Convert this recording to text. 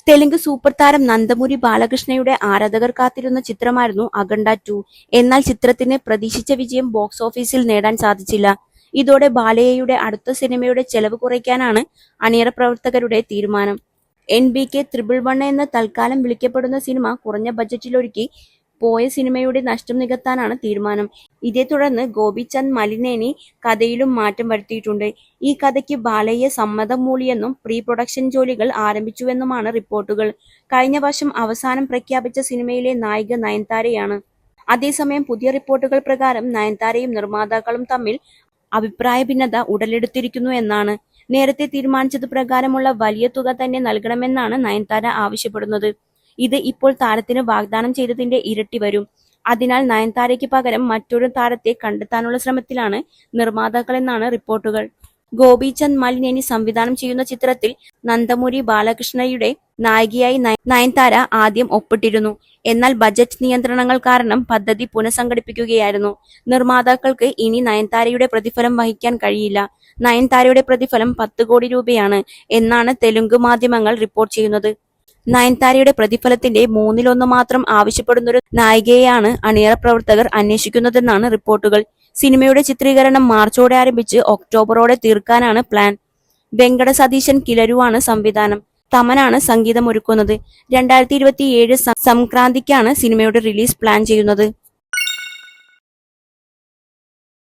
Telugu super താരം നന്ദമുരി ബാലകൃഷ്ണയുടെ ആരാധകർ കാത്തിരുന്ന ചിത്രമായിരുന്നു അഖണ്ഡ 2. എന്നാൽ ചിത്രത്തിന് പ്രതീക്ഷിച്ച വിജയം ബോക്സ് ഓഫീസിൽ നേടാൻ സാധിച്ചില്ല. ഇതോടെ ബാലയ്യയുടെ അടുത്ത സിനിമയുടെ ചെലവ് കുറയ്ക്കാനാണ് അണിയറ പ്രവർത്തകരുടെ തീരുമാനം. NBK 111 എന്ന് തൽക്കാലം വിളിക്കപ്പെടുന്ന സിനിമ കുറഞ്ഞ ബജറ്റിലൊരുക്കി പോയ സിനിമയുടെ നഷ്ടം നികത്താനാണ് തീരുമാനം. ഇതേ തുടർന്ന് ഗോപിചന്ദ് മലിനേനി കഥയിലും മാറ്റം വരുത്തിയിട്ടുണ്ട്. ഈ കഥയ്ക്ക് ബാലയ്യ സമ്മതം മൂളിയെന്നും പ്രീ പ്രൊഡക്ഷൻ ജോലികൾ ആരംഭിച്ചുവെന്നുമാണ് റിപ്പോർട്ടുകൾ. കഴിഞ്ഞ വർഷം അവസാനം പ്രഖ്യാപിച്ച സിനിമയിലെ നായിക നയൻതാരയാണ്. അതേസമയം പുതിയ റിപ്പോർട്ടുകൾ പ്രകാരം നയൻതാരയും നിർമ്മാതാക്കളും തമ്മിൽ അഭിപ്രായ ഭിന്നത ഉടലെടുത്തിരിക്കുന്നു എന്നാണ്. നേരത്തെ തീരുമാനിച്ചത് പ്രകാരമുള്ള വലിയ തുക തന്നെ നൽകണമെന്നാണ് നയൻതാര ആവശ്യപ്പെടുന്നത്. ഇത് ഇപ്പോൾ താരത്തിന് വാഗ്ദാനം ചെയ്തതിന്റെ ഇരട്ടി വരും. അതിനാൽ നയൻതാരയ്ക്ക് പകരം മറ്റൊരു താരത്തെ കണ്ടെത്താനുള്ള ശ്രമത്തിലാണ് നിർമ്മാതാക്കളെന്നാണ് റിപ്പോർട്ടുകൾ. ഗോപിചന്ദ് മലിനേനി സംവിധാനം ചെയ്യുന്ന ചിത്രത്തിൽ നന്ദമുരി ബാലകൃഷ്ണയുടെ നായികയായി നയൻതാര ആദ്യം ഒപ്പിട്ടിരുന്നു. എന്നാൽ ബജറ്റ് നിയന്ത്രണങ്ങൾ കാരണം പദ്ധതി പുനഃസംഘടിപ്പിക്കുകയായിരുന്നു. നിർമ്മാതാക്കൾക്ക് ഇനി നയൻതാരയുടെ പ്രതിഫലം വഹിക്കാൻ കഴിയില്ല. നയൻതാരയുടെ പ്രതിഫലം 10 കോടി രൂപയാണ് എന്നാണ് തെലുങ്ക് മാധ്യമങ്ങൾ റിപ്പോർട്ട് ചെയ്യുന്നത്. നയൻതാരയുടെ പ്രതിഫലത്തിന്റെ 1/3 മാത്രം ആവശ്യപ്പെടുന്നൊരു നായികയെയാണ് അണിയറ പ്രവർത്തകർ അന്വേഷിക്കുന്നതെന്നാണ് റിപ്പോർട്ടുകൾ. സിനിമയുടെ ചിത്രീകരണം മാർച്ചോടെ ആരംഭിച്ച് ഒക്ടോബറോടെ തീർക്കാനാണ് പ്ലാൻ. വെങ്കട സതീശൻ കിലരുവാണ് സംവിധാനം. തമനാണ് സംഗീതമൊരുക്കുന്നത്. 2027 സംക്രാന്തിക്കാണ് സിനിമയുടെ റിലീസ് പ്ലാൻ ചെയ്യുന്നത്.